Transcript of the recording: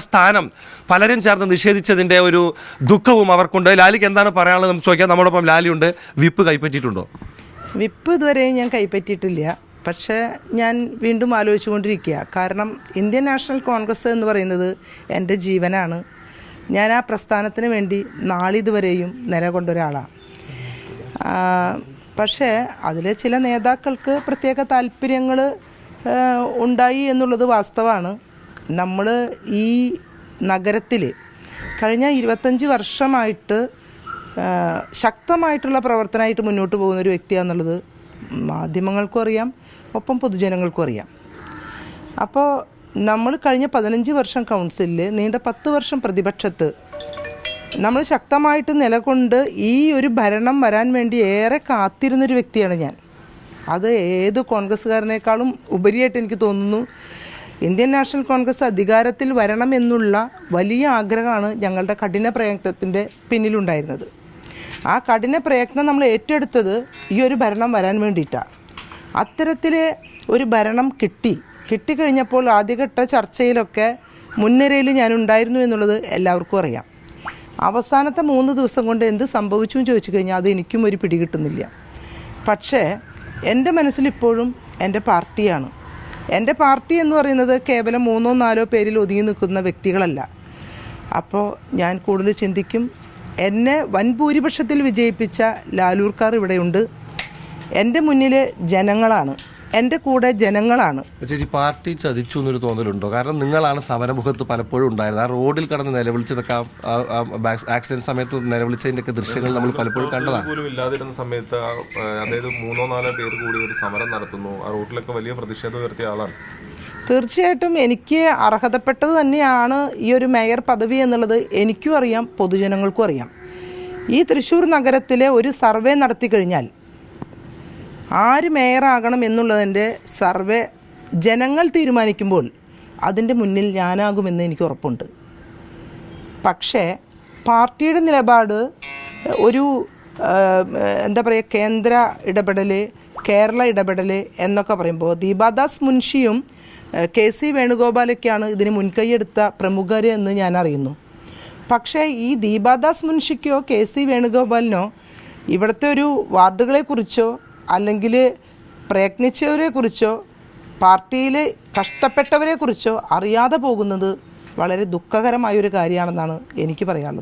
സ്ഥാനം പലരും ചേർന്ന് നിഷേധിച്ചതിൻ്റെ ഒരു ദുഃഖവും അവർക്കുണ്ട്. ലാലിക്ക് എന്താണ് പറയാനുള്ളത് നമുക്ക് ചോദിക്കാം. നമ്മോടൊപ്പം ലാലിയുണ്ട്. വിപ്പ് കൈപ്പറ്റിയിട്ടുണ്ടോ? വിപ്പ് ഇതുവരെ ഞാൻ കൈപ്പറ്റിയിട്ടില്ല. പക്ഷേ ഞാൻ വീണ്ടും ആലോചിച്ചുകൊണ്ടിരിക്കുക. കാരണം ഇന്ത്യൻ നാഷണൽ കോൺഗ്രസ് എന്ന് പറയുന്നത് എൻ്റെ ജീവനാണ്. ഞാൻ ആ പ്രസ്ഥാനത്തിന് വേണ്ടി നാളിതുവരെയും നിലകൊണ്ട ഒരാളാണ്. പക്ഷേ അതിലെ ചില നേതാക്കൾക്ക് പ്രത്യേക താല്പര്യങ്ങൾ ഉണ്ടായി എന്നുള്ളത് വാസ്തവമാണ്. നമ്മൾ ഈ നഗരത്തിൽ കഴിഞ്ഞ 25 വർഷമായിട്ട് ശക്തമായിട്ടുള്ള പ്രവർത്തനമായിട്ട് മുന്നോട്ട് പോകുന്നൊരു വ്യക്തിയാണെന്നുള്ളത് മാധ്യമങ്ങൾക്കും അറിയാം, ഒപ്പം പൊതുജനങ്ങൾക്കും അറിയാം. അപ്പോൾ നമ്മൾ കഴിഞ്ഞ 15 വർഷം കൗൺസിലിൽ, നീണ്ട 10 വർഷം പ്രതിപക്ഷത്ത് നമ്മൾ ശക്തമായിട്ട് നിലകൊണ്ട് ഈ ഒരു ഭരണം വരാൻ വേണ്ടി ഏറെ കാത്തിരുന്നൊരു വ്യക്തിയാണ് ഞാൻ. അത് ഏത് കോൺഗ്രസ്സുകാരനേക്കാളും ഉപരിയായിട്ട് എനിക്ക് തോന്നുന്നു ഇന്ത്യൻ നാഷണൽ കോൺഗ്രസ് അധികാരത്തിൽ വരണം എന്നുള്ള വലിയ ആഗ്രഹമാണ് ഞങ്ങളുടെ കഠിന പ്രയത്നത്തിൻ്റെ പിന്നിലുണ്ടായിരുന്നത്. ആ കഠിന പ്രയത്നം നമ്മൾ ഏറ്റെടുത്തത് ഈ ഒരു ഭരണം വരാൻ വേണ്ടിയിട്ടാണ്. അത്തരത്തിൽ ഒരു ഭരണം കിട്ടിക്കഴിഞ്ഞപ്പോൾ ആദ്യഘട്ട ചർച്ചയിലൊക്കെ മുൻനിരയിൽ ഞാനുണ്ടായിരുന്നു എന്നുള്ളത് എല്ലാവർക്കും അറിയാം. അവസാനത്തെ 3 ദിവസം കൊണ്ട് എന്ത് സംഭവിച്ചു എന്ന് ചോദിച്ചു കഴിഞ്ഞാൽ അത് എനിക്കും ഒരു പിടി കിട്ടുന്നില്ല. പക്ഷേ എൻ്റെ മനസ്സിലിപ്പോഴും എൻ്റെ പാർട്ടിയാണ്. എൻ്റെ പാർട്ടി എന്ന് പറയുന്നത് കേവലം 3-4 പേരിൽ ഒതുങ്ങി നിൽക്കുന്ന വ്യക്തികളല്ല. അപ്പോൾ ഞാൻ കൂടുതൽ ചിന്തിക്കും, എന്നെ വൻ ഭൂരിപക്ഷത്തിൽ വിജയിപ്പിച്ച ലാലൂർക്കാർ ഇവിടെയുണ്ട്. എൻ്റെ മുന്നിൽ ജനങ്ങളാണ്, എൻ്റെ കൂടെ ജനങ്ങളാണ്. ചേച്ചി, പാർട്ടി ചതിച്ചു എന്നൊരു തോന്നലുണ്ടോ? കാരണം നിങ്ങളാണ് സമരമുഖത്ത് പലപ്പോഴും ഉണ്ടായിരുന്നത്. ആ റോഡിൽ കടന്ന് നിലവിളിച്ചതൊക്കെ ആക്സിഡന്റ് സമയത്ത് നിലവിളിച്ചതിൻ്റെയൊക്കെ ദൃശ്യങ്ങൾ നമ്മൾ പലപ്പോഴും കണ്ടതാണ്. പോലും ഇല്ലാതിരുന്ന സമയത്ത് അതായത് 3-4 പേർ കൂടി ഒരു സമരം നടത്തുന്നു. ആ റോഡിലൊക്കെ വലിയ പ്രതിഷേധം ഉയർത്തിയ ആളാണ്. തീർച്ചയായിട്ടും എനിക്ക് അർഹതപ്പെട്ടത് തന്നെയാണ് ഈ ഒരു മേയർ പദവി എന്നുള്ളത് എനിക്കും അറിയാം, പൊതുജനങ്ങൾക്കും അറിയാം. ഈ തൃശ്ശൂർ നഗരത്തിലെ ഒരു സർവേ നടത്തി കഴിഞ്ഞാൽ ആര് മേയറാകണം എന്നുള്ളതിൻ്റെ സർവേ ജനങ്ങൾ തീരുമാനിക്കുമ്പോൾ അതിൻ്റെ മുന്നിൽ ഞാനാകുമെന്ന് എനിക്ക് ഉറപ്പുണ്ട്. പക്ഷേ പാർട്ടിയുടെ നിലപാട് ഒരു എന്താ പറയുക, കേന്ദ്ര ഇടപെടൽ, കേരള ഇടപെടൽ എന്നൊക്കെ പറയുമ്പോൾ ദീപാദാസ് മുൻഷിയും KC വേണുഗോപാലൊക്കെയാണ് ഇതിന് മുൻകൈയെടുത്ത പ്രമുഖർ എന്ന് ഞാൻ അറിയുന്നു. പക്ഷേ ഈ ദീപാദാസ് മുൻഷിക്കോ KC വേണുഗോപാലിനോ ഇവിടുത്തെ ഒരു വാർഡുകളെക്കുറിച്ചോ അല്ലെങ്കിൽ പ്രയത്നിച്ചവരെക്കുറിച്ചോ പാർട്ടിയിൽ കഷ്ടപ്പെട്ടവരെക്കുറിച്ചോ അറിയാതെ പോകുന്നത് വളരെ ദുഃഖകരമായൊരു കാര്യമാണെന്നാണ് എനിക്ക് പറയാനുള്ളത്.